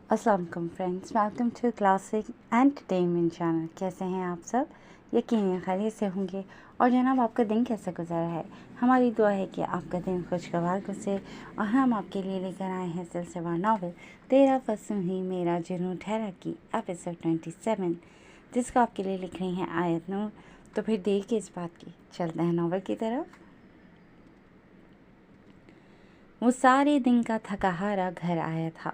अस्सलाम वालेकुम friends, welcome to classic entertainment channel. कैसे हैं आप सब? यकीनन खैरियत से होंगे। और जनाब, आपका दिन कैसा गुजरा है? हमारी दुआ है कि आपका दिन खुशगवार गुजरे। और हम आपके लिए लेकर आए हैं सिलसिलेवार नावल तेरा फस्म ही मेरा जुनून ठहरा की एपिसोड 27, जिसको आपके लिए लिख रही हैं आयत नूर। तो फिर देर किस बात की, चलते हैं नावल की तरफ। वो सारे दिन का थका हारा घर आया था।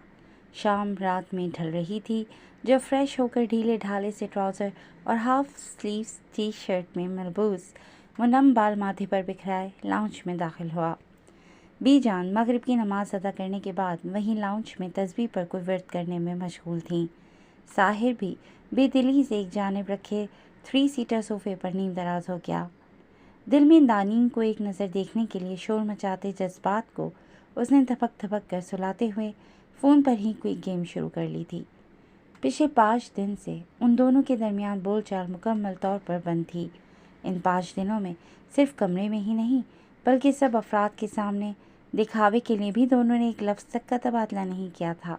शाम रात में ढल रही थी जब फ्रेश होकर ढीले ढाले से ट्राउज़र और हाफ स्लीव्स टी शर्ट में मलबूस वो नम बाल माथे पर बिखराए लाउंज में दाखिल हुआ। बीजान मगरिब की नमाज अदा करने के बाद वहीं लाउंज में तस्बीह पर कोई व्रत करने में मशगूल थीं। साहिर भी बेदिली से एक जानिब रखे 3 सीटर सोफे पर नींव दराज हो गया। दिल में दानीन को एक नज़र देखने के लिए शोर मचाते जज्बात को उसने धपक धपक कर सुलाते हुए फ़ोन पर ही कोई गेम शुरू कर ली थी। पिछले 5 दिन से उन दोनों के दरमियान बोलचाल मुकम्मल तौर पर बंद थी। इन 5 दिनों में सिर्फ कमरे में ही नहीं बल्कि सब अफराद के सामने दिखावे के लिए भी दोनों ने एक लफ्ज़ तक का तबादला नहीं किया था।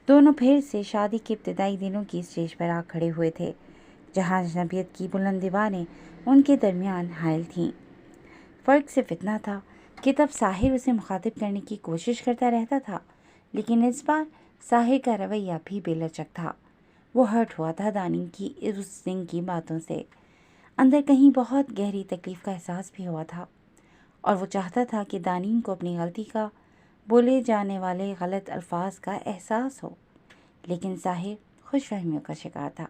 दोनों फिर से शादी के इब्तिदाई दिनों की स्टेज पर आ खड़े हुए थे, जहाँ अजनबियत की बुलंद दीवारें उनके दरमियान हायल थीं। फ़र्क सिर्फ इतना था कि तब साहिर उसे मुखातिब करने की कोशिश करता रहता था, लेकिन इस बार साहिर का रवैया भी बेलचक था। वो हर्ट हुआ था दानी की उस दिन की बातों से। अंदर कहीं बहुत गहरी तकलीफ़ का एहसास भी हुआ था और वो चाहता था कि दानी को अपनी गलती का, बोले जाने वाले गलत अल्फाज का एहसास हो, लेकिन साहिर खुशफहमियों का शिकार था।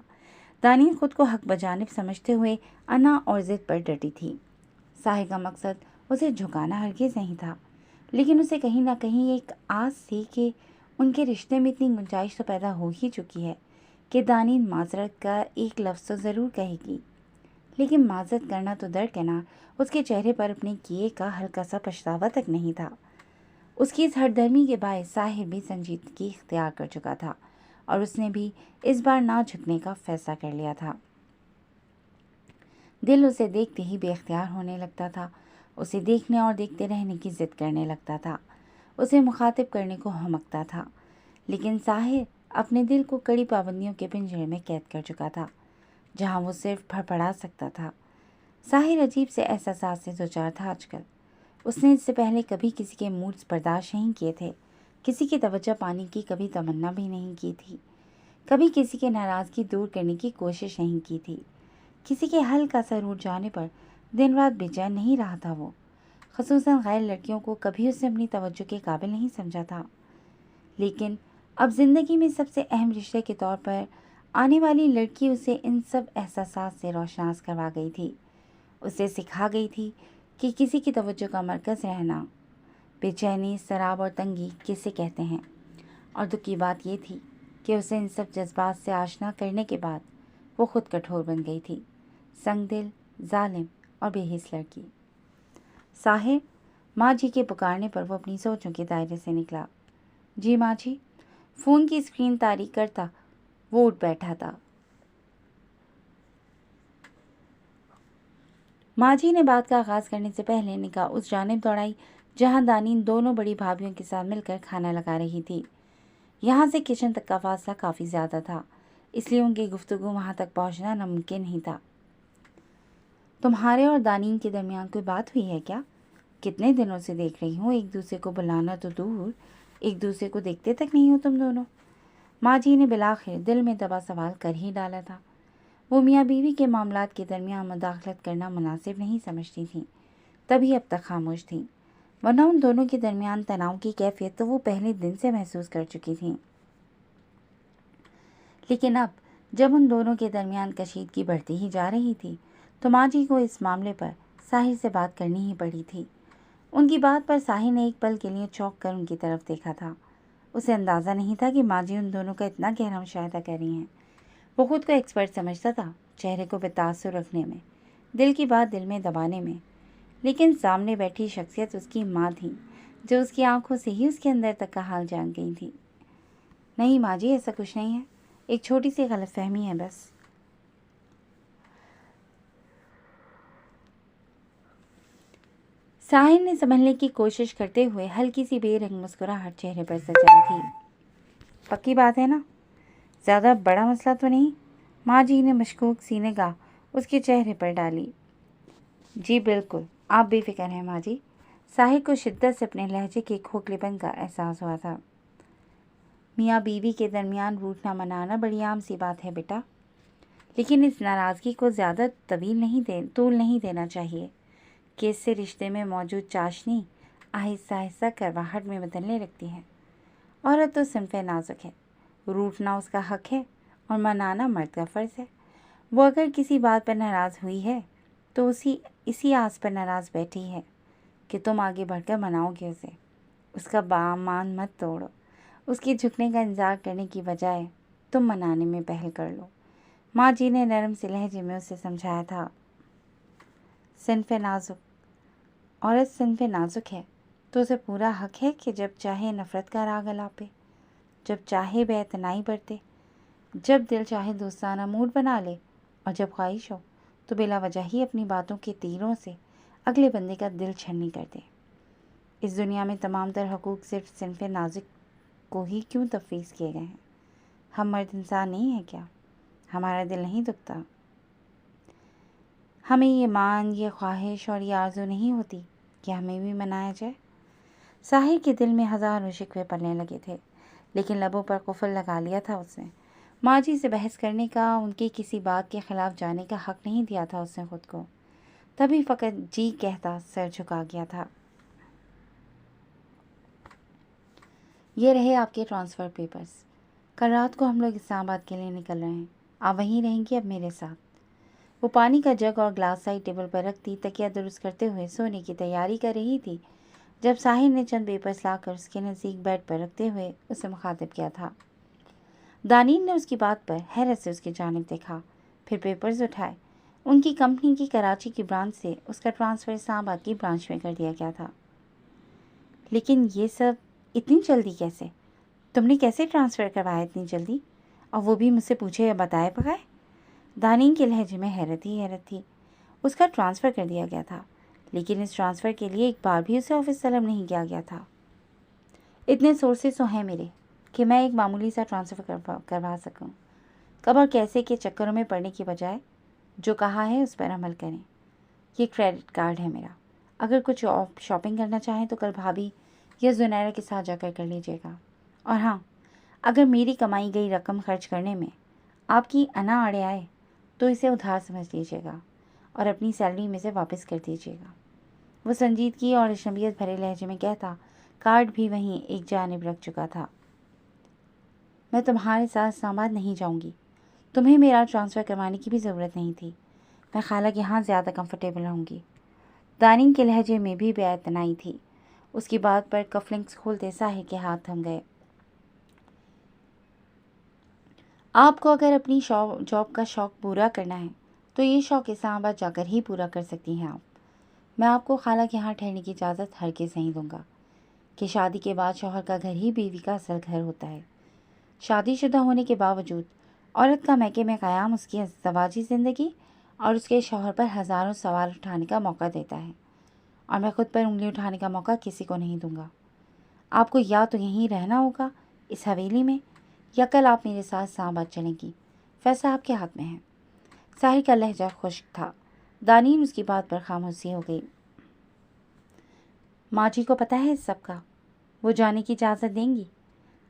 दानी खुद को हक बजानिब समझते हुए अना और ज़िद पर डटी थी। साहिर का मकसद उसे झुकाना हरगिज़ नहीं था, लेकिन उसे कहीं ना कहीं एक आस थी कि उनके रिश्ते में इतनी गुंजाइश तो पैदा हो ही चुकी है कि दानीन माजरत का एक लफ्ज़ तो ज़रूर कहेगी। लेकिन माजरत करना तो दरकिनार, उसके चेहरे पर अपने किए का हल्का सा पछतावा तक नहीं था। उसकी इस हरदर्मी के बायस साहिर भी संजीदगी इख्तियार कर चुका था और उसने भी इस बार ना झुकने का फैसला कर लिया था। दिल उसे देखते ही बेख्तियार होने लगता था, उसे देखने और देखते रहने की जिद करने लगता था, उसे मुखातिब करने को हमकता था। लेकिन साहिर अपने दिल को कड़ी पाबंदियों के पिंजरे में कैद कर चुका था, जहाँ वो सिर्फ फड़फड़ा सकता था। साहिर अजीब से एहसास से दो-चार था आजकल। उसने इससे पहले कभी किसी के मूड्स बर्दाश्त नहीं किए थे, किसी की तवज्जो पाने की कभी तमन्ना भी नहीं की थी, कभी किसी की नाराज़गी दूर करने की कोशिश नहीं की थी, किसी के हल्का सा रूठ जाने पर दिन रात बेचैन नहीं रहा था। वो ख़ुसूसन गैर लड़कियों को कभी उसने अपनी तवज्जो के काबिल नहीं समझा था। लेकिन अब ज़िंदगी में सबसे अहम रिश्ते के तौर पर आने वाली लड़की उसे इन सब एहसासात से रोशनास करवा गई थी। उसे सिखा गई थी कि किसी की तवज्जो का मरकज़ रहना, बेचैनी, सराब और तंगी किसे कहते हैं। और दुख की बात यह थी कि उसे इन सब जज्बात से आशना करने के बाद वो खुद कठोर बन गई थी, संगदिल, जालिम और बेहिस लड़की। साहिर, माँ जी के पुकारने पर वो अपनी सोचों के दायरे से निकला। जी माँ जी। फ़ोन की स्क्रीन तारीख करता वो उठ बैठा था। माँ जी ने बात का आगाज़ करने से पहले निगाह उस जानिब दौड़ाई जहाँ दानीन दोनों बड़ी भाभियों के साथ मिलकर खाना लगा रही थी। यहाँ से किचन तक का फासला काफ़ी ज़्यादा था, इसलिए उनकी गुफ्तगू वहाँ तक पहुँचना नामुमकिन नहीं था। तुम्हारे और दानीन के दरमियान कोई बात हुई है क्या? कितने दिनों से देख रही हूँ, एक दूसरे को बुलाना तो दूर, एक दूसरे को देखते तक नहीं हो तुम दोनों। माँ जी ने बिलाखिर दिल में दबा सवाल कर ही डाला था। वो मियाँ बीवी के मामलात के दरमियान मुदाखलत करना मुनासिब नहीं समझती थीं, तभी अब तक खामोश थीं, वरना उन दोनों के दरमियान तनाव की कैफियत तो वो पहले दिन से महसूस कर चुकी थीं। लेकिन अब जब उन दोनों के दरमियान कशीदगी बढ़ती ही जा रही थी, तो माँ जी को इस मामले पर साहिर से बात करनी ही पड़ी थी। उनकी बात पर साहिर ने एक पल के लिए चौंक कर उनकी तरफ देखा था। उसे अंदाज़ा नहीं था कि माँ जी उन दोनों का इतना गहरा मुशाहिदा कर रही हैं। वो खुद को एक्सपर्ट समझता था, चेहरे को बेतासुर रखने में, दिल की बात दिल में दबाने में। लेकिन सामने बैठी शख्सियत उसकी माँ थी, जो उसकी आंखों से ही उसके अंदर तक का हाल जान गई थी। नहीं माँ जी, ऐसा कुछ नहीं है, एक छोटी सी गलतफहमी है बस। साहिर ने संभलने की कोशिश करते हुए हल्की सी बेरंग मुस्कुराहट चेहरे पर सजाई थी। पक्की बात है ना? ज़्यादा बड़ा मसला तो नहीं? माँ जी ने मशकूक सी निगाह उसके चेहरे पर डाली। जी बिल्कुल, आप बेफिक्र हैं माँ जी। साहिर को शिद्दत से अपने लहजे के खोखलेपन का एहसास हुआ था। मियाँ बीवी के दरमियान रूठना मनाना बड़ी आम सी बात है बेटा, लेकिन इस नाराज़गी को ज़्यादा तूल नहीं देना चाहिए कि इससे रिश्ते में मौजूद चाशनी आहिस्ता आहिस्ता करवाहट में बदलने लगती है। औरत तो सिन्फ़े नाजुक है, रूठना उसका हक है और मनाना मर्द का फ़र्ज़ है। वो अगर किसी बात पर नाराज़ हुई है तो इसी आस पर नाराज़ बैठी है कि तुम आगे बढ़कर मनाओगे उसे। उसका मान मत तोड़ो। उसके झुकने का इंतज़ार करने की बजाय तुम मनाने में पहल कर लो। माँ जी ने नरम से लहजे में उसे समझाया था। औरत सिन्फ़े नाजुक है तो उसे पूरा हक है कि जब चाहे नफ़रत का राग अलापे, जब चाहे बेइतनाई बरते, जब दिल चाहे दोस्ताना मूड बना ले और जब ख्वाहिश हो तो बिला वजह ही अपनी बातों के तीरों से अगले बंदे का दिल छन्नी कर दे। इस दुनिया में तमाम तर हकूक़ सिर्फ सिन्फ़े नाजुक को ही क्यों तफ़वीज़ किए गए हैं? हम मर्द इंसान नहीं हैं क्या? हमारा दिल नहीं दुखता? हमें ये मान, ये ख्वाहिश और ये आरज़ू नहीं होती कि हमें भी मनाया जाए? साहिर के दिल में हज़ारों शिकवे पलने लगे थे, लेकिन लबों पर कुफ़ल लगा लिया था उसने। माँ जी से बहस करने का, उनकी किसी बात के ख़िलाफ़ जाने का हक़ नहीं दिया था उसने खुद को। तभी फ़कत जी कहता सर झुका गया था। ये रहे आपके ट्रांसफ़र पेपर्स। कल रात को हम लोग इस्लामाबाद के लिए निकल रहे हैं। आप वहीं रहेंगी अब मेरे साथ। वो पानी का जग और ग्लास साइड टेबल पर रखती तकिया दुरुस्त करते हुए सोने की तैयारी कर रही थी जब साहिर ने चंद पेपर्स लाकर उसके नज़दीक बेड पर रखते हुए उसे मुखातिब किया था। दानीन ने उसकी बात पर हैरत से उसकी जानिब देखा, फिर पेपर्स उठाए। उनकी कंपनी की कराची की ब्रांच से उसका ट्रांसफ़र इस्लामाबाद की ब्रांच में कर दिया गया था। लेकिन ये सब इतनी जल्दी कैसे? तुमने कैसे ट्रांसफ़र करवाया इतनी जल्दी, और वो भी मुझसे पूछे या बताए बगैर? दानीन के लहजे में हैरत ही हैरत थी। उसका ट्रांसफ़र कर दिया गया था, लेकिन इस ट्रांसफ़र के लिए एक बार भी उसे ऑफिस तलब नहीं किया गया था। इतने सोर्सेस तो हैं मेरे कि मैं एक मामूली सा ट्रांसफ़र करवा सकूं। कब और कैसे के चक्करों में पड़ने की बजाय जो कहा है उस पर अमल करें। ये क्रेडिट कार्ड है मेरा। अगर कुछ शॉपिंग करना चाहें तो कल भाभी या जुनैरा के साथ जाकर कर लीजिएगा। और हाँ, अगर मेरी कमाई गई रकम खर्च करने में आपकी अना अड़े आए तो इसे उधार समझ लीजिएगा और अपनी सैलरी में से वापस कर दीजिएगा। वो संजीदगी और अजनबियत भरे लहजे में कहता कार्ड भी वहीं एक जानिब रख चुका था। मैं तुम्हारे साथ इस्लामाबाद नहीं जाऊंगी। तुम्हें मेरा ट्रांसफ़र करवाने की भी ज़रूरत नहीं थी। मैं खाला के यहाँ ज़्यादा कंफर्टेबल रहूँगी। दानिन के लहजे में भी बेइतनाई थी। उसकी बात पर कफलिंग्स खोलते साहिर के हाथ थम गए। आपको अगर अपनी जॉब का शौक़ पूरा करना है तो ये शौक़ इस्लामाबाद जाकर ही पूरा कर सकती हैं आप। मैं आपको खाला के यहाँ ठहरने की इजाज़त हरगिज़ नहीं दूँगा कि शादी के बाद शौहर का घर ही बीवी का असल घर होता है। शादीशुदा होने के बावजूद औरत का मैके में क़याम उसकी ज़वाजी ज़िंदगी और उसके शौहर पर हज़ारों सवाल उठाने का मौका देता है, और मैं ख़ुद पर उंगली उठाने का मौका किसी को नहीं दूँगा। आपको या तो यहीं रहना होगा इस हवेली में, या कल आप मेरे साथ इस्लामाबाद चलेंगी। फ़ैसला आपके हाथ में है। साहिर का लहजा खुश्क था। दानीन उसकी बात पर खामोशी हो गई। माँ जी को पता है इस सब का? वो जाने की इजाज़त देंगी?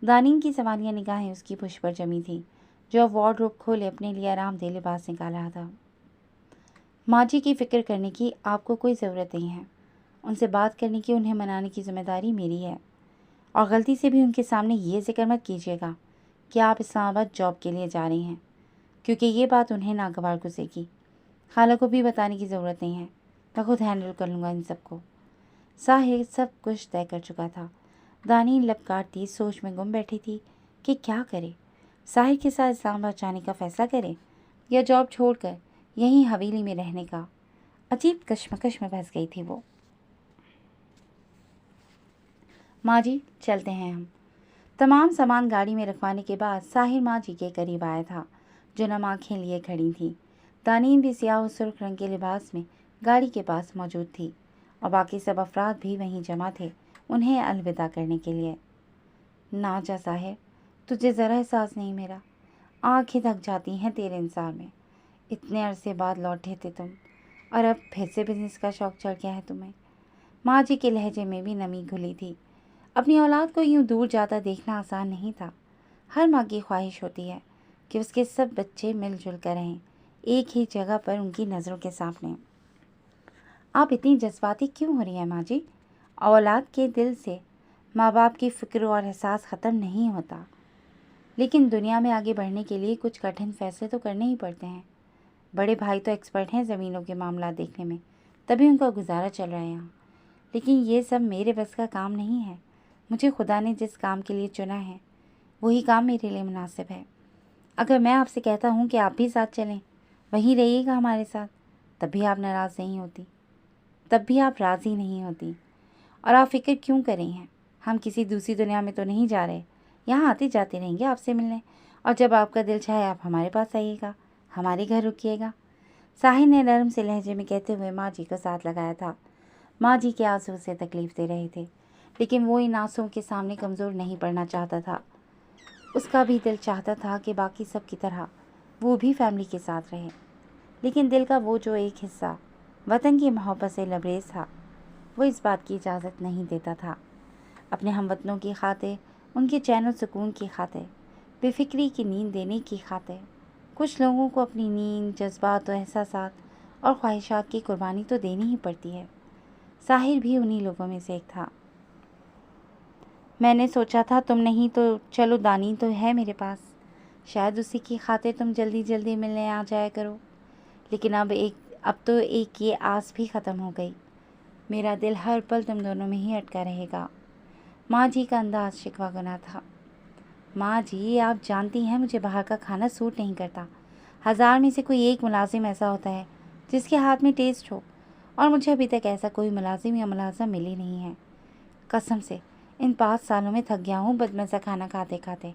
दानीन की सवालिया निगाहें उसकी पुश पर जमी थी, जो वार्डरोब खोले अपने लिए आरामदेह लिबास निकाल रहा था। माँ जी की फ़िक्र करने की आपको कोई ज़रूरत नहीं है। उनसे बात करने की, उन्हें मनाने की ज़िम्मेदारी मेरी है। और गलती से भी उनके सामने ये ज़िक्र मत कीजिएगा कि आप इस्लामाबाद जॉब के लिए जा रही हैं, क्योंकि ये बात उन्हें नागवार गुजरेगी। खाला को भी बताने की ज़रूरत नहीं है। मैं खुद हैंडल कर लूँगा इन सबको। साहिर सब कुछ तय कर चुका था। दानीन लब काटती सोच में गुम बैठी थी कि क्या करे। साहिर के साथ इस्लामाबाद जाने का फ़ैसला करे या जॉब छोड़कर यहीं हवेली में रहने का। अजीब कश्मकश में फंस गई थी वो। माँ जी चलते हैं हम। तमाम सामान गाड़ी में रखवाने के बाद साहिर माँ जी के करीब आया था, जो नम आँखें लिए खड़ी थी। दानीन भी सियाह और सुर्ख रंग के लिबास में गाड़ी के पास मौजूद थी और बाकी सब अफराद भी वहीं जमा थे उन्हें अलविदा करने के लिए। ना जा साहिर, तुझे ज़रा एहसास नहीं मेरा, आंखें थक जाती हैं तेरे इंतज़ार में। इतने अरसे बाद लौटे थे तुम और अब फिर से बिजनेस का शौक चढ़ गया है तुम्हें। माँ जी के लहजे में भी नमी घुली थी। अपनी औलाद को यूं दूर जाता देखना आसान नहीं था। हर माँ की ख्वाहिश होती है कि उसके सब बच्चे मिलजुल कर रहें, एक ही जगह पर उनकी नज़रों के सामने। आप इतनी जज्बाती क्यों हो रही हैं माँ जी? औलाद के दिल से माँ बाप की फ़िक्र और एहसास ख़त्म नहीं होता, लेकिन दुनिया में आगे बढ़ने के लिए कुछ कठिन फैसले तो करने ही पड़ते हैं। बड़े भाई तो एक्सपर्ट हैं ज़मीनों के मामला देखने में, तभी उनका गुजारा चल रहा है यहाँ। लेकिन ये सब मेरे बस का काम नहीं है। मुझे खुदा ने जिस काम के लिए चुना है वही काम मेरे लिए मुनासिब है। अगर मैं आपसे कहता हूँ कि आप भी साथ चलें, वहीं रहिएगा हमारे साथ, तब भी आप नाराज़ नहीं होती, तब भी आप राज़ी नहीं होती। और आप फ़िक्र क्यों कर रही हैं? हम किसी दूसरी दुनिया में तो नहीं जा रहे। यहाँ आते जाते रहेंगे आपसे मिलने, और जब आपका दिल चाहे आप हमारे पास आइएगा, हमारे घर रुकिएगा। साहिल ने नरम से लहजे में कहते हुए माँ जी को साथ लगाया था। माँ जी के आंसू उसे तकलीफ दे रहे थे, लेकिन वो इन आंसुओं के सामने कमज़ोर नहीं पड़ना चाहता था। उसका भी दिल चाहता था कि बाकी सब की तरह वो भी फैमिली के साथ रहे, लेकिन दिल का वो जो एक हिस्सा वतन की मोहब्बत से लबरेज था, वो इस बात की इजाज़त नहीं देता था। अपने हमवतनों की खातिर, उनके चैन और सुकून की खातिर, बेफिक्री की नींद देने की खातिर, कुछ लोगों को अपनी नींद, जज्बात और एहसासात और ख्वाहिशात की कुर्बानी तो देनी ही पड़ती है। साहिर भी उन्हीं लोगों में से एक था। मैंने सोचा था तुम नहीं तो चलो दानी तो है मेरे पास, शायद उसी की खातिर तुम जल्दी जल्दी मिलने आ जाया करो। लेकिन अब तो एक ये आस भी ख़त्म हो गई। मेरा दिल हर पल तुम दोनों में ही अटका रहेगा। माँ जी का अंदाज शिकवा गुना था। माँ जी, आप जानती हैं मुझे बाहर का खाना सूट नहीं करता। 1000 में से कोई एक मुलाजिम ऐसा होता है जिसके हाथ में टेस्ट हो, और मुझे अभी तक ऐसा कोई मुलाजिम या मुलाज़ा मिली नहीं है। कसम से इन 5 सालों में थक गया हूँ बदमज़ा खाना खाते खाते।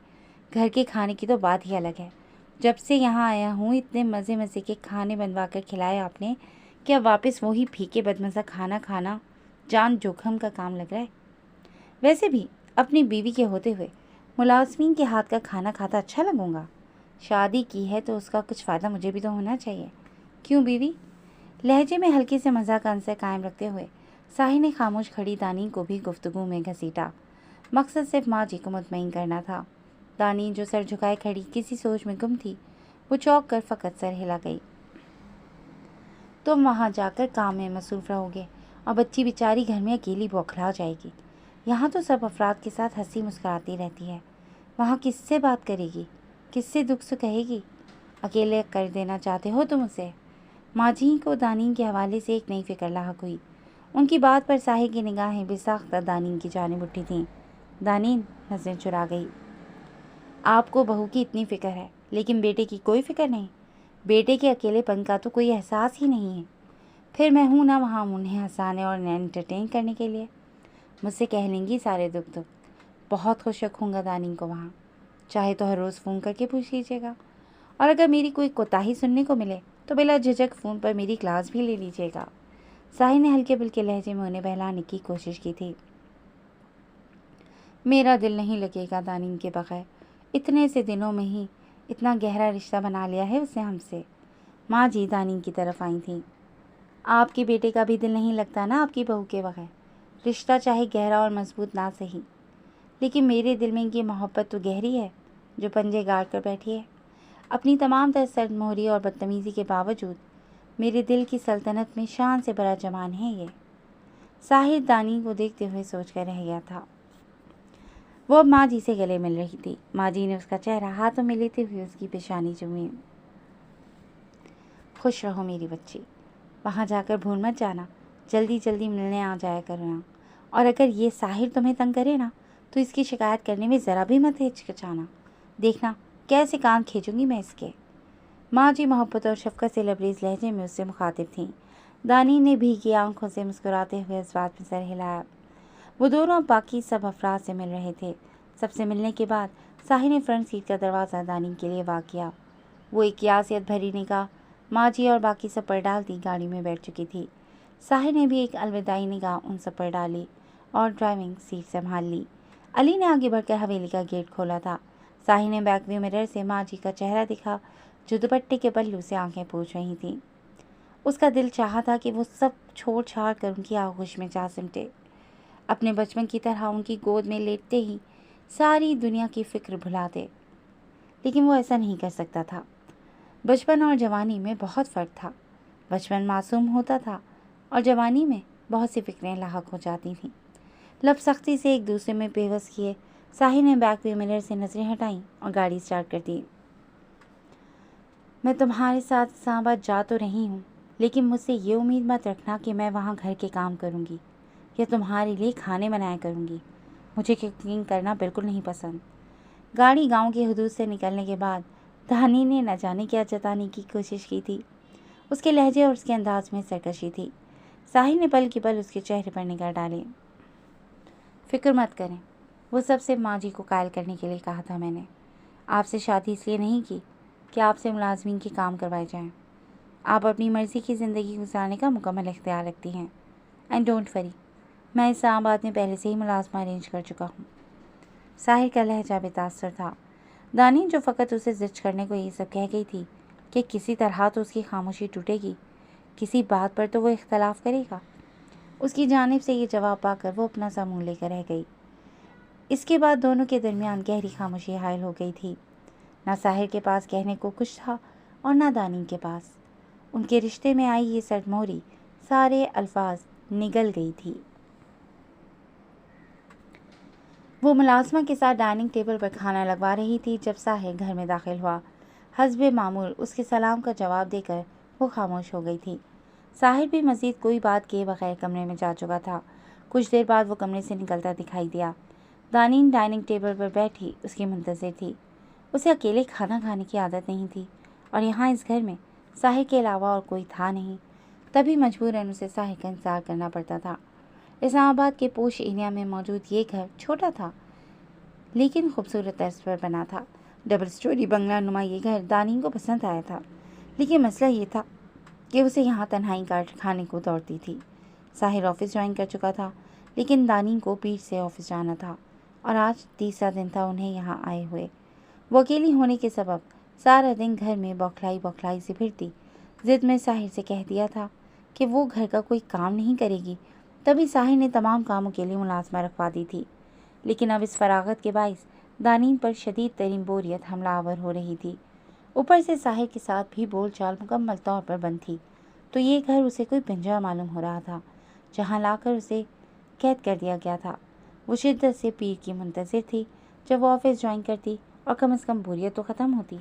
घर के खाने की तो बात ही अलग है। जब से यहाँ आया हूँ इतने मज़े मज़े के खाने बनवा कर खिलाए आपने कि अब वापस वही फीके बदमज़ा खाना खाना जान जोखिम का काम लग रहा है। वैसे भी अपनी बीवी के होते हुए मुलाज़मीन के हाथ का खाना खाता अच्छा लगूंगा। शादी की है तो उसका कुछ फ़ायदा मुझे भी तो होना चाहिए, क्यों बीवी? लहजे में हल्के से मज़ाक का अंसर कायम रखते हुए साहिल ने खामोश खड़ी दानी को भी गुफ्तगू में घसीटा। मकसद सिर्फ माँ जी को मुतमईन करना था। दानी जो सर झुकाए खड़ी किसी सोच में गुम थी, वो चौंक कर फ़कत सर हिला गई। तुम वहाँ जाकर काम में मसरूफ़ रहोगे और बच्ची बेचारी घर में अकेली बौखला जाएगी। यहाँ तो सब अफराद के साथ हंसी मुस्कुराती रहती है। वहाँ किससे बात करेगी, किससे दुख सुख कहेगी? अकेले कर देना चाहते हो तुम उसे? माँ जी को दानी के हवाले से एक नई फिक्र लाहक हुई। उनकी बात पर साहिल की निगाहें बेसाख्ता दानीन की जानिब उठी थीं। दानीन नज़रें चुरा गई। आपको बहू की इतनी फ़िक्र है, लेकिन बेटे की कोई फ़िक्र नहीं। बेटे के अकेलेपन का तो कोई एहसास ही नहीं है। फिर मैं हूँ ना वहाँ उन्हें हंसाने और एंटरटेन करने के लिए। मुझसे कह लेंगी सारे दुख दुख। बहुत खुश रखूँगा दानी को वहाँ। चाहे तो हर रोज़ फ़ोन करके पूछ लीजिएगा, और अगर मेरी कोई कोताही सुनने को मिले तो बिला झिझक फ़ोन पर मेरी क्लास भी ले लीजिएगा। साहिल ने हल्के बुल्के लहजे में उन्हें बहलाने की कोशिश की थी। मेरा दिल नहीं लगेगा दानीन के बगैर। इतने से दिनों में ही इतना गहरा रिश्ता बना लिया है उसने हमसे। माँ जी दानीन की तरफ आई थी। आपके बेटे का भी दिल नहीं लगता ना आपकी बहू के बगैर। रिश्ता चाहे गहरा और मजबूत ना सही, लेकिन मेरे दिल में इनकी मोहब्बत तो गहरी है जो पंजे गाड़ कर बैठी है। अपनी तमाम तरह सरदमोहरी और बदतमीज़ी के बावजूद मेरे दिल की सल्तनत में शान से बड़ा जवान है ये। साहिर दानी को देखते हुए सोच कर रह गया था। वो अब माँ जी से गले मिल रही थी। माँ जी ने उसका चेहरा हाथों में लेते हुए उसकी पेशानी चूमी। खुश रहो मेरी बच्ची, वहाँ जाकर भूल मत जाना, जल्दी जल्दी मिलने आ जाया करना। और अगर ये साहिर तुम्हें तंग करे ना तो इसकी शिकायत करने में ज़रा भी मत हिचकिचाना। देखना कैसे कान खींचूंगी मैं इसके। माँ जी मोहब्बत और शफ़क़त से लबरेज लहजे में उससे मुखातिब थीं। दानी ने भीगी आंखों से मुस्कुराते हुए इस बात में सर हिलाया। वो दोनों अब बाकी सब अफराद से मिल रहे थे। सबसे मिलने के बाद साहिल ने फ्रंट सीट का दरवाज़ा दानी के लिए वाक़ किया। वो एक यासियत भरी निगाह माँ जी और बाकी सब पर डालती गाड़ी में बैठ चुकी थी। साहिल ने भी एक अलविदाई निगाह उन सब पर डाली और ड्राइविंग सीट संभाल ली। अली ने आगे बढ़कर हवेली का गेट खोला था। साहिल ने बैक व्यू मिरर से माँ जी का चेहरा दिखा, जो दुपट्टे के पल्लू से आंखें पोंछ रही थी। उसका दिल चाहा था कि वो सब छोड़ छाड़ कर उनकी आगोश में जा सिमटे, अपने बचपन की तरह उनकी गोद में लेटते ही सारी दुनिया की फिक्र भुला दे। लेकिन वो ऐसा नहीं कर सकता था। बचपन और जवानी में बहुत फ़र्क था। बचपन मासूम होता था और जवानी में बहुत सी फिक्रें लाहक हो जाती थीं। लब सख्ती से एक दूसरे में बेबस किए साहिल ने बैक व्यू मिरर से नजरें हटाईं और गाड़ी स्टार्ट कर दी। मैं तुम्हारे साथ इस्लामाबाद जा तो रही हूँ, लेकिन मुझसे ये उम्मीद मत रखना कि मैं वहाँ घर के काम करूँगी या तुम्हारे लिए खाने बनाया करूँगी। मुझे कुकिंग करना बिल्कुल नहीं पसंद। गाड़ी गांव की हदूद से निकलने के बाद धानी ने न जाने क्या जताने की कोशिश की थी। उसके लहजे और उसके अंदाज में सरकशी थी। साहिल ने पल की पल उसके चेहरे पर निगाह डाली। फिक्र मत करें, वो सब सिर्फ माँ जी को कायल करने के लिए कहा था मैंने। आपसे शादी इसलिए नहीं की कि आपसे मुलाजमीन के काम करवाए जाएं। आप अपनी मर्ज़ी की ज़िंदगी गुजारने का मुकम्मल इख्तियार रखती हैं। एंड डोंट वरी, मैं इस्लामाबाद में पहले से ही मुलाजमा अरेंज कर चुका हूँ। साहिल का लहजा बेतासर था। दानी जो फ़कत उसे ज़िद करने को ये सब कह गई थी कि किसी तरह तो उसकी खामोशी टूटेगी, किसी बात पर तो वो इख्तलाफ करेगा। उसकी जानिब से ये जवाब पाकर वो अपना सा मुँह लेकर रह गई। इसके बाद दोनों के दरमियान गहरी खामोशी हायल हो गई थी। ना साहिल के पास कहने को कुछ था और ना दानी के पास। उनके रिश्ते में आई ये सरदमोरी सारे अल्फाज निगल गई थी। वो मुलाजमा के साथ डाइनिंग टेबल पर खाना लगवा रही थी जब साहिल घर में दाखिल हुआ। हस्बे मामूल उसके सलाम का जवाब देकर वो खामोश हो गई थी। साहिल भी मज़ीद कोई बात किए बगैर कमरे में जा चुका था। कुछ देर बाद वो कमरे से निकलता दिखाई दिया। दानीन डाइनिंग टेबल पर बैठी उसकी मुंतज़िर थी। उसे अकेले खाना खाने की आदत नहीं थी और यहाँ इस घर में साहिल के अलावा और कोई था नहीं। तभी मजबूरन उसे साहिल का इंतज़ार करना पड़ता था। इस्लामाबाद के पोश एरिया में मौजूद ये घर छोटा था लेकिन खूबसूरत तर्ज पर बना था। डबल स्टोरी बंगला नुमा ये घर दानीन को पसंद आया था, लेकिन मसला ये था कि उसे यहाँ तन्हाई काट खाने को दौड़ती थी। साहिल ऑफिस ज्वाइन कर चुका था, लेकिन दानीन को पीठ से ऑफिस जाना था और आज तीसरा दिन था उन्हें यहाँ आए हुए। वो अकेली होने के सबब सारा दिन घर में बौखलाई बौखलाई से फिरती। ज़िद में साहिल से कह दिया था कि वो घर का कोई काम नहीं करेगी। तभी साहिल ने तमाम कामों के लिए मुलाजमा रखवा दी थी, लेकिन अब इस फरागत के बाइस दानीन पर शदीद तरीन बोरियत हमलावर हो रही थी। ऊपर से साहिल के साथ भी बोलचाल मुकम्मल तौर पर बंद थी, तो ये घर उसे कोई पिंजरा मालूम हो रहा था जहाँ लाकर उसे कैद कर दिया गया था। वो शिद्दत से पीर की मुंतज़िर थी जब वो ऑफिस ज्वाइन करती और कम से कम बोरियत तो ख़त्म होती।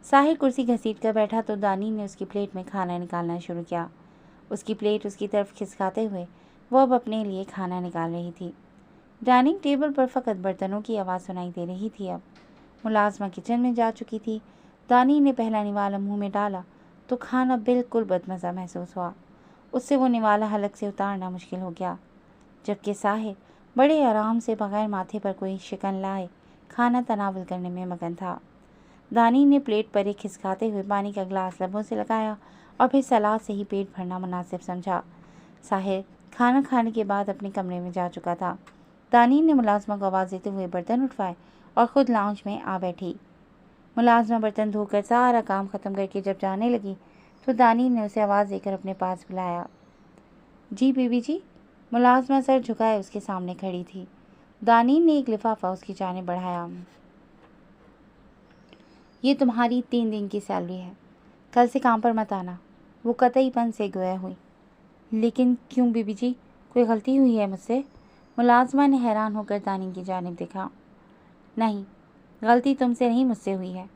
साहिल कुर्सी घसीट कर बैठा तो दानीन ने उसकी प्लेट में खाना निकालना शुरू किया। उसकी प्लेट उसकी तरफ खिसकाते हुए वो अब अपने लिए खाना निकाल रही थी। डाइनिंग टेबल पर फ़कत बर्तनों की आवाज़ सुनाई दे रही थी। अब मुलाजमा किचन में जा चुकी थी। दानीन ने पहला निवाला मुंह में डाला तो खाना बिल्कुल बदमज़ा महसूस हुआ। उससे वो निवाला हलक से उतारना मुश्किल हो गया, जबकि साहिल बड़े आराम से बगैर माथे पर कोई शिकन लाए खाना तनावल करने में मगन था। दानीन ने प्लेट पर एक खिसकाते हुए पानी का गिलास लबों से लगाया और फिर सलाद से ही पेट भरना मुनासिब समझा। साहिल खाना खाने के बाद अपने कमरे में जा चुका था। दानीन ने मुलाजमा को आवाज़ देते हुए बर्तन उठवाए और ख़ुद लाउंज में आ बैठी। मुलाजमा बर्तन धोकर सारा काम ख़त्म करके जब जाने लगी तो दानीन ने उसे आवाज़ देकर अपने पास बुलाया। जी बीबी जी। मुलाजमा सर झुकाए उसके सामने खड़ी थी। दानीन ने एक लिफाफा उसकी जानिब बढ़ाया। ये तुम्हारी 3 दिन की सैलरी है, कल से काम पर मत आना। वो कतईपन से गोया हुई। लेकिन क्यों बीबी जी, कोई गलती हुई है मुझसे? मुलाजमा ने हैरान होकर दानीन की जानिब देखा। नहीं, गलती तुमसे नहीं मुझसे हुई है।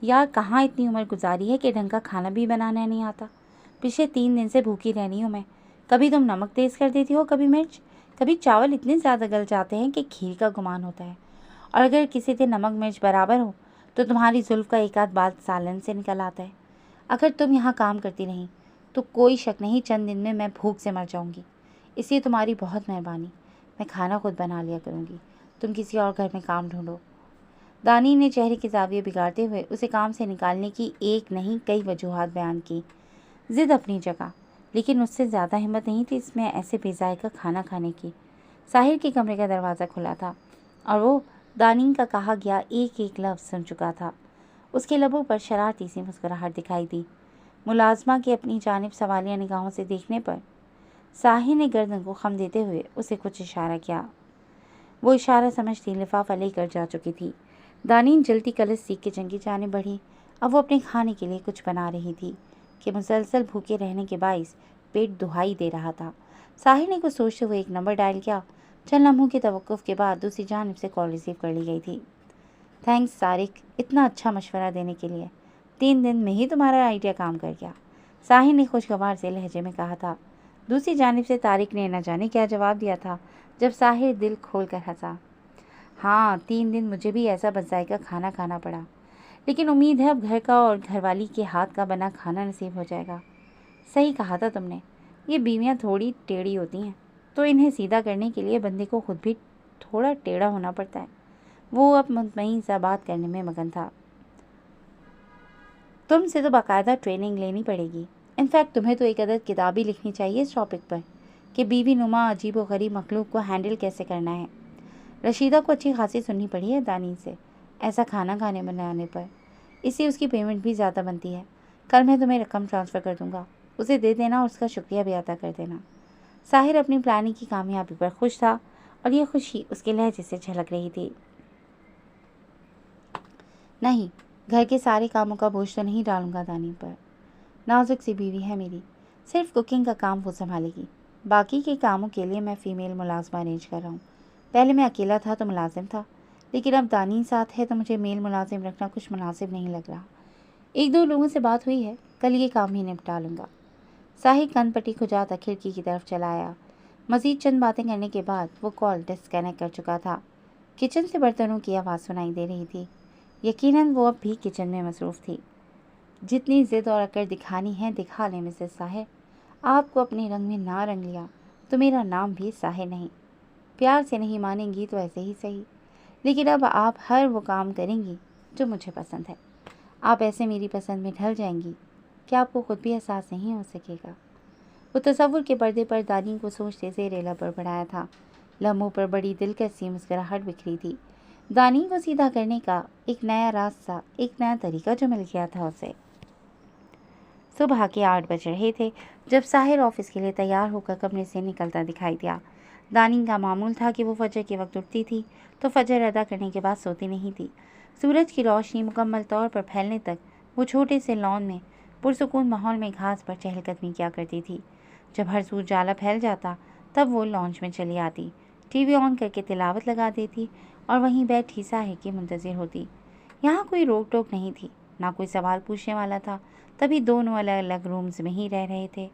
यार कहाँ इतनी उम्र गुजारी है कि ढंग का खाना भी बनाना नहीं आता। पिछले 3 दिन से भूखी रहनी हूँ मैं। कभी तुम नमक तेज़ कर देती हो, कभी मिर्च, कभी चावल इतने ज़्यादा गल जाते हैं कि खीर का गुमान होता है। और अगर किसी दिन नमक मिर्च बराबर हो तो तुम्हारी जुल्फ़ का एक आध बाल सालन से निकल आता है। अगर तुम यहाँ काम करती नहीं तो कोई शक नहीं चंद दिन में मैं भूख से मर जाऊँगी। इसलिए तुम्हारी बहुत मेहरबानी, मैं खाना खुद बना लिया करूँगी। तुम किसी और घर में काम ढूंढो। दानी ने चेहरे के जाविये बिगाड़ते हुए उसे काम से निकालने की एक नहीं कई वजूहात बयान की। ज़िद अपनी जगह, लेकिन उससे ज़्यादा हिम्मत नहीं थी इसमें ऐसे बेजायका खाना खाने की। साहिल के कमरे का दरवाज़ा खुला था और वो दानीन का कहा गया एक एक लफ्ज़ सुन चुका था। उसके लबों पर शरारती सी मुस्कुराहट दिखाई दी। मुलाजमा की अपनी जानिब सवालिया निगाहों से देखने पर साहिर ने गर्दन को खम देते हुए उसे कुछ इशारा किया। वो इशारा समझती लिफाफा लेकर जा चुकी थी। दानीन जल्दी कलश सीख किचन की जानिब बढ़ी। अब वो अपने खाने के लिए कुछ बना रही थी कि मुसलसल भूखे रहने के बाइस पेट दुहाई दे रहा था। साहिर ने कुछ सोचते हुए एक नंबर डायल किया। चंद लम्हों की तवक्कुफ के बाद दूसरी जानिब से कॉल रिसीव कर ली गई थी। थैंक्स सारिक, इतना अच्छा मशवरा देने के लिए। 3 दिन में ही तुम्हारा आइडिया काम कर गया, साहिर ने खुशगवार से लहजे में कहा था। दूसरी जानिब से तारिक ने न जाने क्या जवाब दिया था जब साहिर दिल खोल कर हंसा। हाँ, 3 दिन मुझे भी ऐसा बज़ायका खाना खाना पड़ा, लेकिन उम्मीद है अब घर का और घरवाली के हाथ का बना खाना नसीब हो जाएगा। सही कहा था तुमने, ये बीवियाँ थोड़ी टेढ़ी होती हैं, तो इन्हें सीधा करने के लिए बंदे को खुद भी थोड़ा टेढ़ा होना पड़ता है। वो अब मुतमईन सा बात करने में मगन था। तुमसे तो बाकायदा ट्रेनिंग लेनी पड़ेगी। इनफैक्ट तुम्हें तो एक अदद किताब ही लिखनी चाहिए इस टॉपिक पर कि बीवी नुमा अजीब व गरीब मखलूक को हैंडल कैसे करना है। रशीदा को अच्छी खासी सुननी पड़ी है दानी से ऐसा खाना खाने बनाने पर। इससे उसकी पेमेंट भी ज़्यादा बनती है। कल मैं तुम्हें रकम ट्रांसफ़र कर दूंगा, उसे दे देना और उसका शुक्रिया भी अदा कर देना। साहिर अपनी प्लानिंग की कामयाबी पर खुश था और यह खुशी उसके लहजे से झलक रही थी। नहीं, घर के सारे कामों का बोझ तो नहीं डालूंगा दानी पर। नाजुक सी बीवी है मेरी, सिर्फ कुकिंग का काम वो संभालेगी। बाकी के कामों के लिए मैं फ़ीमेल मुलाजमा अरेंज कर रहा हूँ। पहले मैं अकेला था तो मुलाजिम था, लेकिन अब दानी साथ है तो मुझे मेल मुलाजिम रखना कुछ मुनासिब नहीं लग रहा। 1-2 लोगों से बात हुई है, कल ये काम ही निपटा लूँगा। साहिर कनपट्टी खुजाता खिड़की की तरफ चला आया। मज़ीद चंद बातें करने के बाद वो कॉल डिस्कनेक्ट कर चुका था। किचन से बर्तनों की आवाज़ सुनाई दे रही थी। यकीनन वो अब भी किचन में मसरूफ़ थी। जितनी ज़िद और अकड़ दिखानी है दिखा लें मिसेस साहिर। आपको अपने रंग में ना रंग लिया तो मेरा नाम भी साहिर नहीं। प्यार से नहीं मानेंगी तो ऐसे ही सही, लेकिन अब आप हर वो काम करेंगी जो मुझे पसंद है। आप ऐसे मेरी पसंद में ढल जाएंगी कि आपको खुद भी एहसास नहीं हो सकेगा। वो तसव्वुर के पर्दे पर दानी को सोचते ज़ेरेला बड़बड़ाया था। लम्हों पर बड़ी दिलकश सी मुस्कुराहट बिखरी थी। दानी को सीधा करने का एक नया रास्ता, एक नया तरीका जो मिल गया था उसे। सुबह के 8 बज रहे थे जब साहिर ऑफिस के लिए तैयार होकर कमरे से निकलता दिखाई दिया। दानी का मामूल था कि वो फजर के वक्त उठती थी तो फजर अदा करने के बाद सोती नहीं थी। सूरज की रोशनी मुकम्मल तौर पर फैलने तक वो छोटे से लॉन में पुरसुकून माहौल में घास पर चहलकदमी किया करती थी। जब हर सू जाला फैल जाता तब वो लॉन्च में चली आती, टीवी ऑन करके तिलावत लगा देती और वहीं बैठी साहिर की मुंतज़िर होती। यहाँ कोई रोक टोक नहीं थी, ना कोई सवाल पूछने वाला था। तभी दोनों अलग अलग रूम्स में ही रह रहे थे।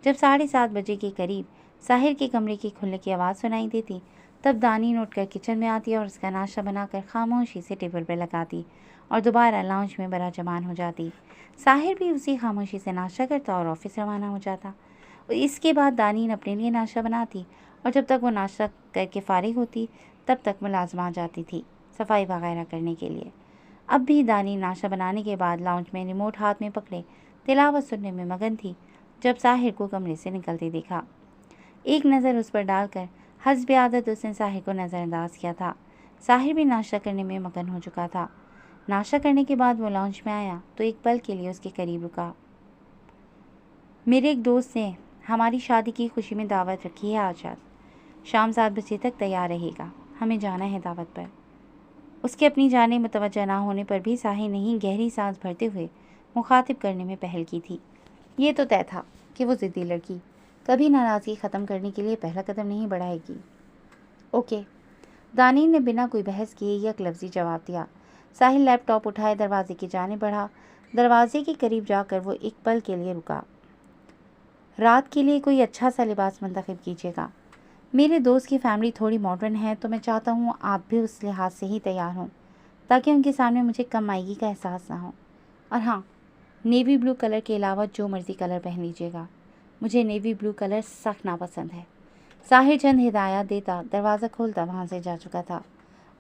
जब 7:30 बजे के करीब साहिर के कमरे के खुलने की आवाज़ सुनाई देती तब दानी नोट कर किचन में आती और उसका नाश्ता बनाकर खामोशी से टेबल पर लगाती और दोबारा लाउंज में बड़ा जमान हो जाती। साहिर भी उसी खामोशी से नाश्ता करता और ऑफिस रवाना हो जाता। और इसके बाद दानी अपने लिए नाश्ता बनाती और जब तक वो नाश्ता करके फारिग होती तब तक मुलाजमा आ जाती थी सफाई वगैरह करने के लिए। अब भी दानी नाश्ता बनाने के बाद लाउंज में रिमोट हाथ में पकड़े तिलावत सुनने में मगन थी जब साहिर को कमरे से निकलते देखा। एक नज़र उस पर डालकर हस्ब आदत उसने साहिर को नज़रअंदाज किया था। साहिर भी नाश्ता करने में मगन हो चुका था। नाश्ता करने के बाद वो लाउंज में आया तो एक पल के लिए उसके करीब रुका। मेरे एक दोस्त ने हमारी शादी की खुशी में दावत रखी है आज रात, शाम 7 बजे तक तैयार रहेगा, हमें जाना है दावत पर। उसके अपनी जाने मुतवज्जा ना होने पर भी साहिर ने ही गहरी सांस भरते हुए मुखातिब करने में पहल की थी। ये तो तय था कि वो ज़िद्दी लड़की कभी नाराज़गी ख़त्म करने के लिए पहला कदम नहीं बढ़ाएगी। ओके, दानीन ने बिना कोई बहस किए यक लफ्ज़ी जवाब दिया। साहिर लैपटॉप उठाए दरवाजे की जानिब बढ़ा। दरवाजे के करीब जाकर वो एक पल के लिए रुका। रात के लिए कोई अच्छा सा लिबास मुंतखब कीजिएगा। मेरे दोस्त की फैमिली थोड़ी मॉडर्न है तो मैं चाहता हूँ आप भी उस लिहाज से ही तैयार हों ताकि उनके सामने मुझे कम आएगी का एहसास ना हो। और हाँ, नेवी ब्लू कलर के अलावा जो मर्ज़ी कलर पहन लीजिएगा, मुझे नेवी ब्लू कलर सख्त नापसंद है। साहिर चंद हिदायत देता दरवाज़ा खोलता वहाँ से जा चुका था।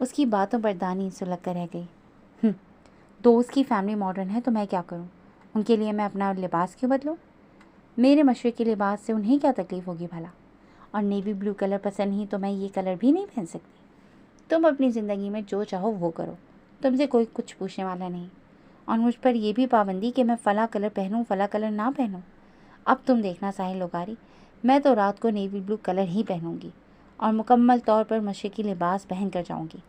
उसकी बातों पर दानी सुलग कर रह गई। दोस्त की फैमिली मॉडर्न है तो मैं क्या करूँ, उनके लिए मैं अपना लिबास क्यों बदलूँ? मेरे मशरे के लिबास से उन्हें क्या तकलीफ़ होगी भला? और नेवी ब्लू कलर पसंद नहीं तो मैं ये कलर भी नहीं पहन सकती। तुम अपनी ज़िंदगी में जो चाहो वो करो, तुमसे कोई कुछ पूछने वाला नहीं। और मुझ पर यह भी पाबंदी कि मैं फ़ला कलर पहनूं, फ़ला कलर ना पहनूं। अब तुम देखना साहिल लोगारी, मैं तो रात को नेवी ब्लू कलर ही पहनूंगी और मुकम्मल तौर पर मशरक़ी लिबास पहन कर जाऊंगी।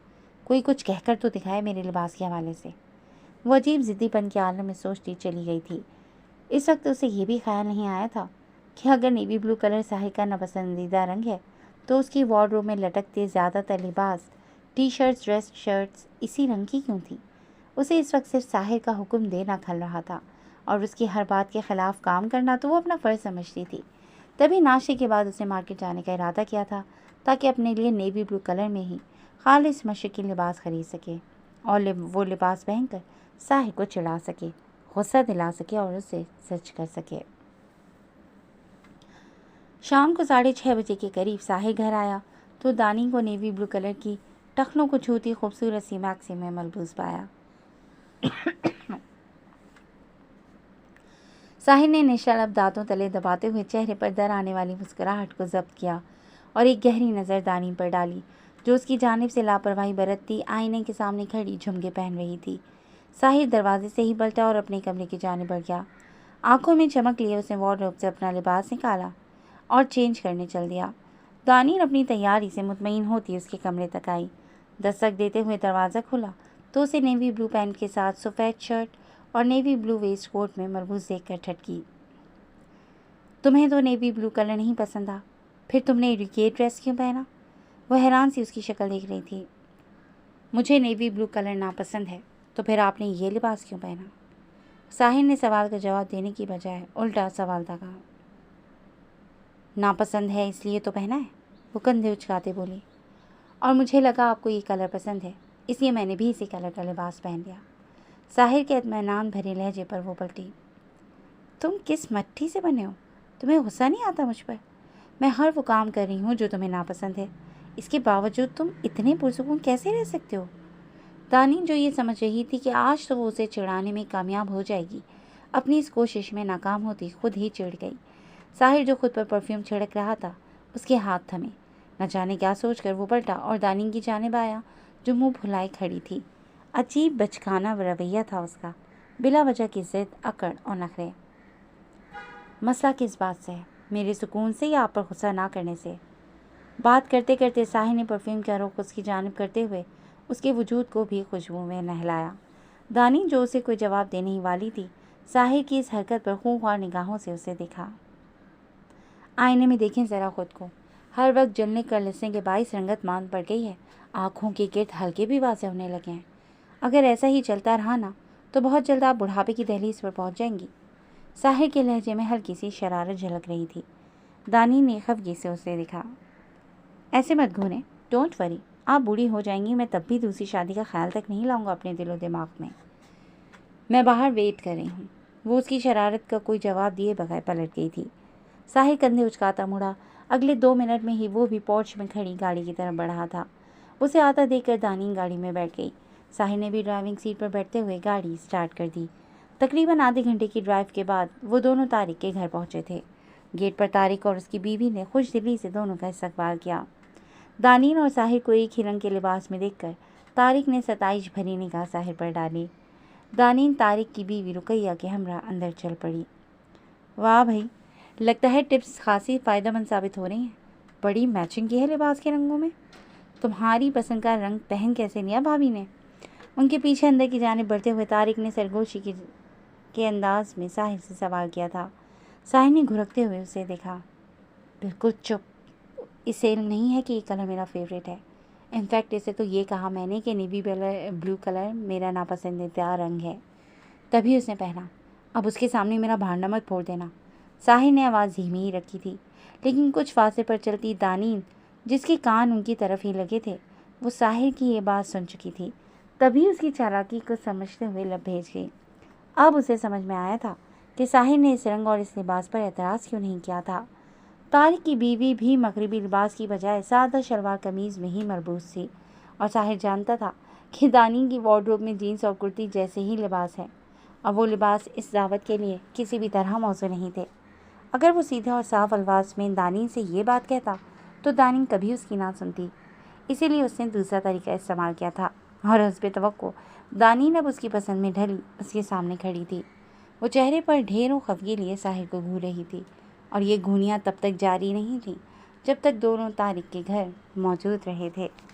कोई कुछ कहकर तो दिखाए मेरे लिबास के हवाले से। वो अजीब ज़िद्दीपन के आलम में सोचती चली गई थी। इस वक्त उसे ये भी ख्याल नहीं आया था कि अगर नेवी ब्लू कलर साहिल का नापसंदीदा रंग है तो उसकी वार्डरोब में लटकते ज़्यादातर लिबास, टी शर्ट्स, ड्रेस शर्ट्स इसी रंग की क्यों थी। उसे इस वक्त सिर्फ साहिल का हुक्म देना खल रहा था और उसकी हर बात के ख़िलाफ़ काम करना तो वो अपना फ़र्ज़ समझती थी। तभी नाश्ते के बाद उसने मार्केट जाने का इरादा किया था ताकि अपने लिए नेवी ब्लू कलर में ही खालिस मशरक़ी लिबास ख़रीद सके और वो लिबास पहनकर साहिल को चिढ़ा सके, गुस्सा दिला सके और उसे सच कर सके। शाम को 6:30 बजे के करीब साहिल घर आया तो दानी को नेवी ब्लू कलर की टखनों को छूती खूबसूरत सी मैक्सी में मलबूस पाया। साहिल ने निशालब दांतों तले दबाते हुए चेहरे पर दर आने वाली मुस्कुराहट को जब्त किया और एक गहरी नज़र दानी पर डाली जो उसकी जानिब से लापरवाही बरतती आईने के सामने खड़ी झुमके पहन रही थी। साहिल दरवाजे से ही पलटा और अपने कमरे की जानिब बढ़ गया। आंखों में चमक लिए उसने वार्डरोब से अपना लिबास निकाला और चेंज करने चल दिया। दानीर अपनी तैयारी से मुतमईन होती उसके कमरे तक आई। दस्तक देते हुए दरवाज़ा खुला तो उसे नेवी ब्लू पैंट के साथ सफ़ेद शर्ट और नेवी ब्लू वेस्ट कोट में मलबूस देखकर ठटकी। तुम्हें तो नेवी ब्लू कलर नहीं पसंद आ, फिर तुमने ये ड्रेस क्यों पहना? वह हैरान सी उसकी शक्ल देख रही थी। मुझे नेवी ब्लू कलर नापसंद है, तो फिर आपने ये लिबास क्यों पहना? साहिल ने सवाल का जवाब देने की बजाय उल्टा सवाल था कहा। नापसंद है इसलिए तो पहना है, वो कंधे उचकाते बोली। और मुझे लगा आपको ये कलर पसंद है, इसलिए मैंने भी इसी कलर का लिबास पहन लिया। साहिल के इत्मीनान भरे लहजे पर वो पलटी। तुम किस मट्टी से बने हो? तुम्हें गुस्सा नहीं आता मुझ पर? मैं हर वो काम कर रही हूँ जो तुम्हें नापसंद है, इसके बावजूद तुम इतने पुरसुकून कैसे रह सकते हो? दानी जो ये समझ रही थी कि आज तो वो उसे चिढ़ाने में कामयाब हो जाएगी, अपनी इस कोशिश में नाकाम होती खुद ही चिढ़ गई। साहिल जो खुद पर परफ्यूम छिड़क रहा था उसके हाथ थमे। न जाने क्या सोचकर वो पलटा और दानी की जानिब आया जो मुंह फुलाए खड़ी थी। अजीब बचकाना रवैया था उसका, बिला वजह की जिद, अकड़ और नखरे। मसला किस बात से है, मेरे सुकून से या आप पर गुस्सा ना करने से? बात करते करते साहिल ने परफ्यूम का रुख उसकी जानिब करते हुए उसके वजूद को भी खुशबू में नहलाया। दानी जो उसे कोई जवाब देने ही वाली थी, साहिल की इस हरकत पर खूंखार निगाहों से उसे देखा। आईने में देखें ज़रा खुद को, हर वक्त जलने कर लिसने के बाईस रंगत मान पड़ गई है, आँखों के गिर्द हल्के भी वाज़े होने लगे हैं। अगर ऐसा ही चलता रहा ना तो बहुत जल्द आप बुढ़ापे की दहलीज पर पहुंच जाएंगी। साहिल के लहजे में हल्की सी शरारत झलक रही थी। दानी ने खफगी से उसे देखा। ऐसे मत घूने, डोंट वरी, आप बूढ़ी हो जाएंगी, मैं तब भी दूसरी शादी का ख्याल तक नहीं लाऊंगा अपने दिलो दिमाग में। मैं बाहर वेट कर रही हूँ। वो उसकी शरारत का कोई जवाब दिए बगैर पलट गई थी। साहिल कंधे उचकाता मुड़ा। अगले 2 मिनट में ही वो भी पोर्च में खड़ी गाड़ी की तरफ बढ़ा था। उसे आता देखकर दानी गाड़ी में बैठ गई। साहिल ने भी ड्राइविंग सीट पर बैठते हुए गाड़ी स्टार्ट कर दी। तकरीबन आधे घंटे की ड्राइव के बाद वो दोनों तारिक के घर पहुंचे थे। गेट पर तारिक और उसकी बीवी ने खुश दिली से दोनों का इस्तकबाल किया। दानीन और साहिल को एक ही रंग के लिबास में देखकर तारिक ने सताइश भरी निगाह साहिल पर डाली। दानीन तारिक की बीवी रुकैया के हमरा अंदर चल पड़ी। वाह भाई, लगता है टिप्स खासी फ़ायदेमंद साबित हो रही हैं। बड़ी मैचिंग की है लिबास के रंगों में। तुम्हारी पसंद का रंग पहन कैसे लिया भाभी ने? उनके पीछे अंदर की जानिब बढ़ते हुए तारिक ने सरगोशी के अंदाज में साहिल से सवाल किया था। साहिल ने घुरकते हुए उसे देखा। बिल्कुल चुप, इसे नहीं है कि ये कलर मेरा फेवरेट है। इनफैक्ट इसे तो ये कहा मैंने कि नेवी ब्लू कलर मेरा नापसंदीदा रंग है, तभी उसने पहना। अब उसके सामने मेरा भांडा मत फोड़ देना। साहिल ने आवाज़ धीमी ही रखी थी, लेकिन कुछ फासले पर चलती दानीन, जिसके कान उनकी तरफ ही लगे थे, वो साहिल की ये बात सुन चुकी थी। तभी उसकी चालाकी को समझते हुए लब भेज गई। अब उसे समझ में आया था कि साहिल ने इस रंग और इस लिबास पर एतराज़ क्यों नहीं किया था। तारिक की बीवी भी मगरिबी लिबास की बजाय सादा शलवार कमीज़ में ही मलबूस थी और साहिल जानता था कि दानीन की वार्डरोब में जीन्स और कुर्ती जैसे ही लिबास है और वो लिबास इस दावत के लिए किसी भी तरह मौजू नहीं थे। अगर वो सीधे और साफ अल्फाज में दानीन से ये बात कहता तो दानीन कभी उसकी ना सुनती। इसीलिए उसने दूसरा तरीका इस्तेमाल किया था। और हस्बे तवक्को दानीन अब उसकी पसंद में ढली उसके सामने खड़ी थी। वो चेहरे पर ढेरों खफगी लिए साहिल को घूर रही थी और ये घूनियाँ तब तक जारी नहीं थी जब तक दोनों तारिक के घर मौजूद रहे थे।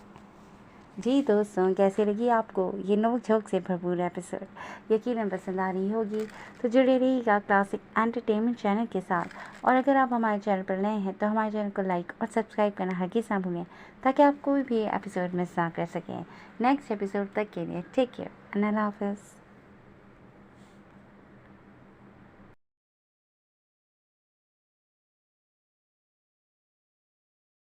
जी दोस्तों, कैसी लगी आपको ये नोक-झोंक से भरपूर एपिसोड? यकीनन पसंद आ रही होगी, तो जुड़े रहिएगा क्लासिक एंटरटेनमेंट चैनल के साथ। और अगर आप हमारे चैनल पर नए हैं तो हमारे चैनल को लाइक और सब्सक्राइब करना हरगिज़ ना भूलें, ताकि आप कोई भी एपिसोड मिस ना कर सकें। नेक्स्ट एपिसोड तक के लिए टेक केयर एंड अल्लाह हाफ़िज़।